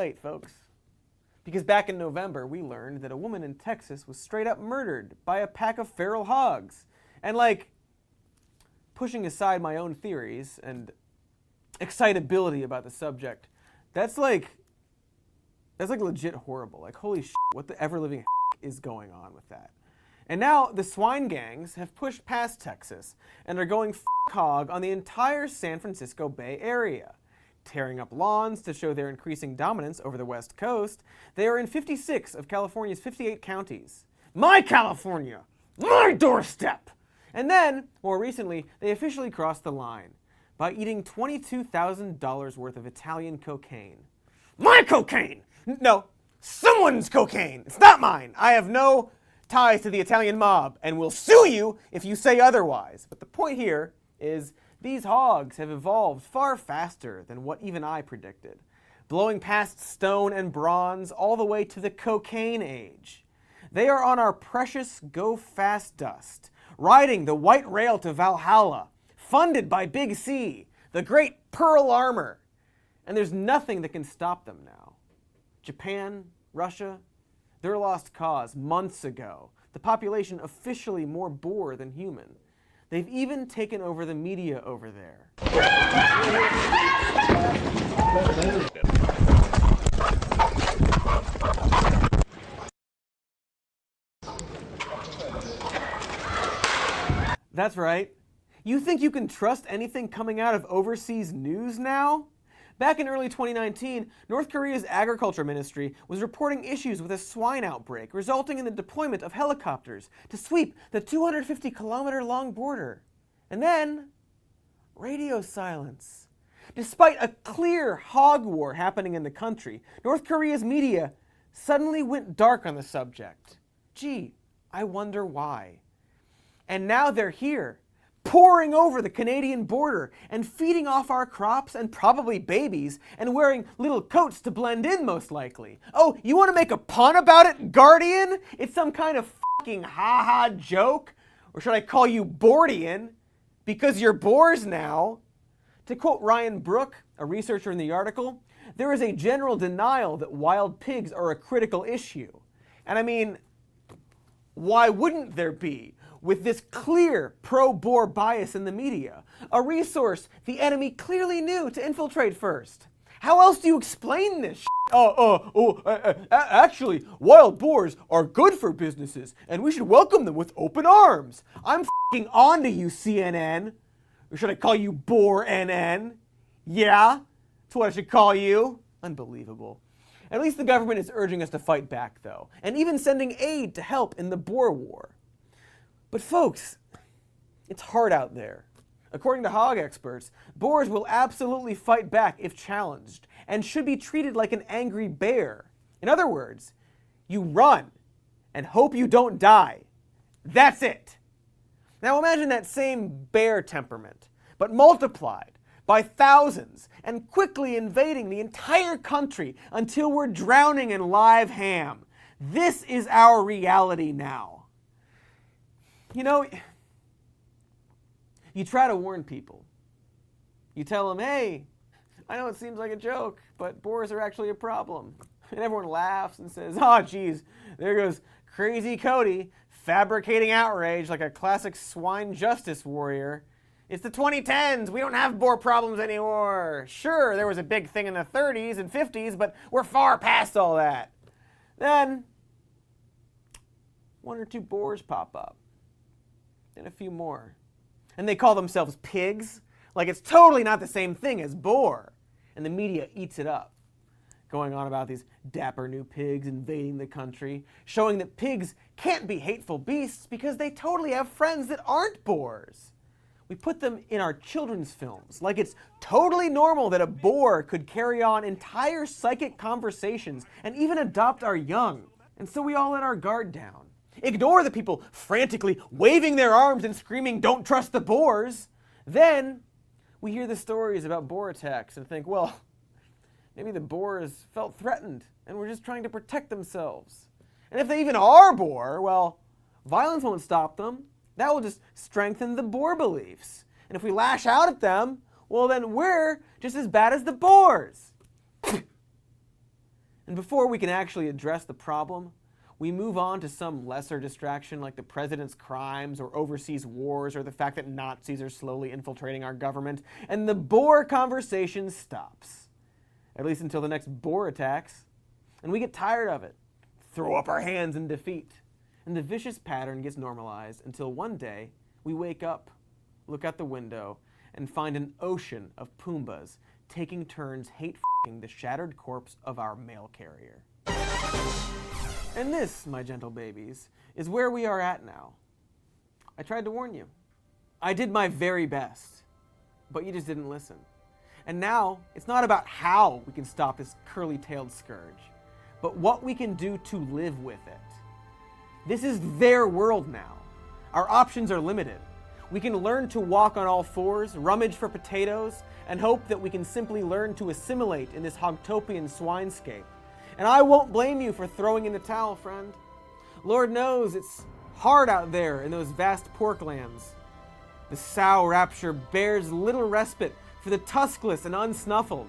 late, folks. Because back in November, we learned that a woman in Texas was straight up murdered by a pack of feral hogs. And pushing aside my own theories and excitability about the subject, that's legit horrible. Holy shit, what the ever-living is going on with that? And now the swine gangs have pushed past Texas and are going hog on the entire San Francisco Bay Area. Tearing up lawns to show their increasing dominance over the West Coast, they are in 56 of California's 58 counties. My California! My doorstep! And then, more recently, they officially crossed the line by eating $22,000 worth of Italian cocaine. My cocaine! No, someone's cocaine! It's not mine! I have no ties to the Italian mob and will sue you if you say otherwise. But the point here is these hogs have evolved far faster than what even I predicted, blowing past stone and bronze all the way to the cocaine age. They are on our precious go-fast dust, riding the white rail to Valhalla, funded by Big C, the great Pearl Armor. And there's nothing that can stop them now. Japan, Russia, they're a lost cause months ago. The population officially more boar than human. They've even taken over the media over there. That's right. You think you can trust anything coming out of overseas news now? Back in early 2019, North Korea's agriculture ministry was reporting issues with a swine outbreak, resulting in the deployment of helicopters to sweep the 250-kilometer-long border. And then, radio silence. Despite a clear hog war happening in the country, North Korea's media suddenly went dark on the subject. Gee, I wonder why. And now they're here, pouring over the Canadian border and feeding off our crops and probably babies and wearing little coats to blend in most likely. Oh, you want to make a pun about it, Guardian? It's some kind of fucking ha-ha joke? Or should I call you Boardian? Because you're boars now. To quote Ryan Brook, a researcher in the article, there is a general denial that wild pigs are a critical issue. And I mean, why wouldn't there be? With this clear pro-boar bias in the media, a resource the enemy clearly knew to infiltrate first. How else do you explain this shit? Actually, wild boars are good for businesses, and we should welcome them with open arms. I'm f***ing on to you, CNN. Or should I call you Boar NN? Yeah, that's what I should call you. Unbelievable. At least the government is urging us to fight back, though, and even sending aid to help in the boar war. But folks, it's hard out there. According to hog experts, boars will absolutely fight back if challenged and should be treated like an angry bear. In other words, you run and hope you don't die. That's it. Now imagine that same bear temperament, but multiplied by thousands and quickly invading the entire country until we're drowning in live ham. This is our reality now. You know, you try to warn people. You tell them, hey, I know it seems like a joke, but boars are actually a problem. And everyone laughs and says, oh, geez, there goes crazy Cody fabricating outrage like a classic swine justice warrior. It's the 2010s. We don't have boar problems anymore. Sure, there was a big thing in the 30s and 50s, but we're far past all that. Then, one or two boars pop up. And a few more. And they call themselves pigs, like it's totally not the same thing as boar. And the media eats it up, going on about these dapper new pigs invading the country, showing that pigs can't be hateful beasts because they totally have friends that aren't boars. We put them in our children's films, like it's totally normal that a boar could carry on entire psychic conversations and even adopt our young. And so we all let our guard down. Ignore the people frantically waving their arms and screaming, don't trust the boars. Then we hear the stories about boar attacks and think, well, maybe the boars felt threatened and were just trying to protect themselves. And if they even are boar, well, violence won't stop them. That will just strengthen the boar beliefs. And if we lash out at them, well, then we're just as bad as the boars. And before we can actually address the problem, we move on to some lesser distraction like the president's crimes or overseas wars or the fact that Nazis are slowly infiltrating our government, and the Boer conversation stops. At least until the next Boer attacks. And we get tired of it, throw up our hands in defeat. And the vicious pattern gets normalized until one day we wake up, look out the window, and find an ocean of Pumbas taking turns hate-f***ing the shattered corpse of our mail carrier. And this, my gentle babies, is where we are at now. I tried to warn you. I did my very best, but you just didn't listen. And now, it's not about how we can stop this curly-tailed scourge, but what we can do to live with it. This is their world now. Our options are limited. We can learn to walk on all fours, rummage for potatoes, and hope that we can simply learn to assimilate in this hogtopian swinescape. And I won't blame you for throwing in the towel, friend. Lord knows it's hard out there in those vast porklands. The sow rapture bears little respite for the tuskless and unsnuffled.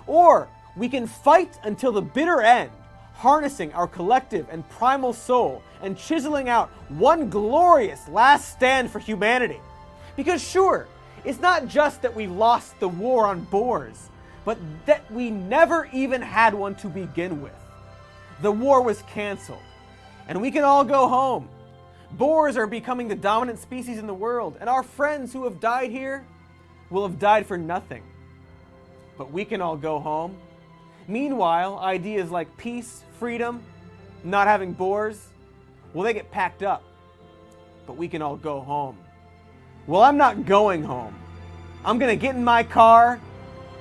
Or we can fight until the bitter end, harnessing our collective and primal soul and chiseling out one glorious last stand for humanity. Because sure, it's not just that we lost the war on Boars, but that we never even had one to begin with. The war was canceled, and we can all go home. Boars are becoming the dominant species in the world, and our friends who have died here will have died for nothing. But we can all go home. Meanwhile, ideas like peace, freedom, not having Boars, well, they get packed up. But we can all go home. Well, I'm not going home. I'm gonna get in my car.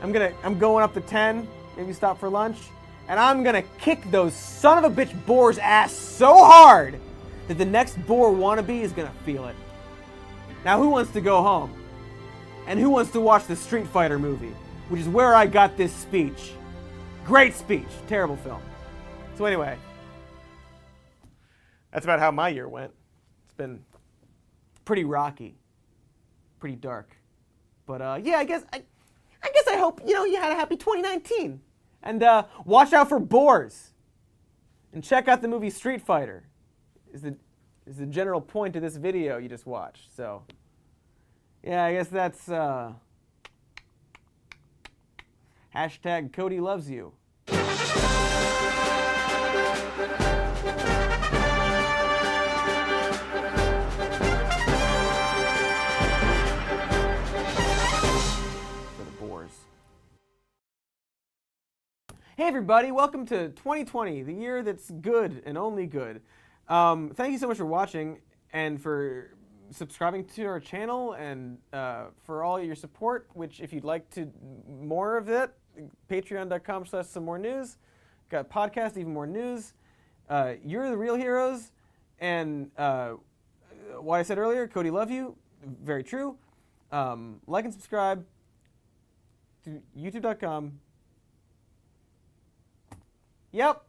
I'm going up to 10, maybe stop for lunch, and I'm gonna kick those son of a bitch Boars' ass so hard that the next Boar wannabe is gonna feel it. Now, who wants to go home? And who wants to watch the Street Fighter movie, which is where I got this speech? Great speech, terrible film. So anyway, that's about how my year went. It's been pretty rocky, pretty dark, but yeah, I guess I hope you had a happy 2019, and watch out for Boars, and check out the movie Street Fighter. Is the general point of this video you just watched? So yeah, I guess that's hashtag Cody loves you. Hey everybody, welcome to 2020, the year that's good and only good. Thank you so much for watching and for subscribing to our channel and for all your support, which if you'd like to more of it, patreon.com/somemorenews. Got a podcast, even more news. You're the real heroes. And what I said earlier, Cody love you, very true. Like and subscribe to youtube.com. Yep.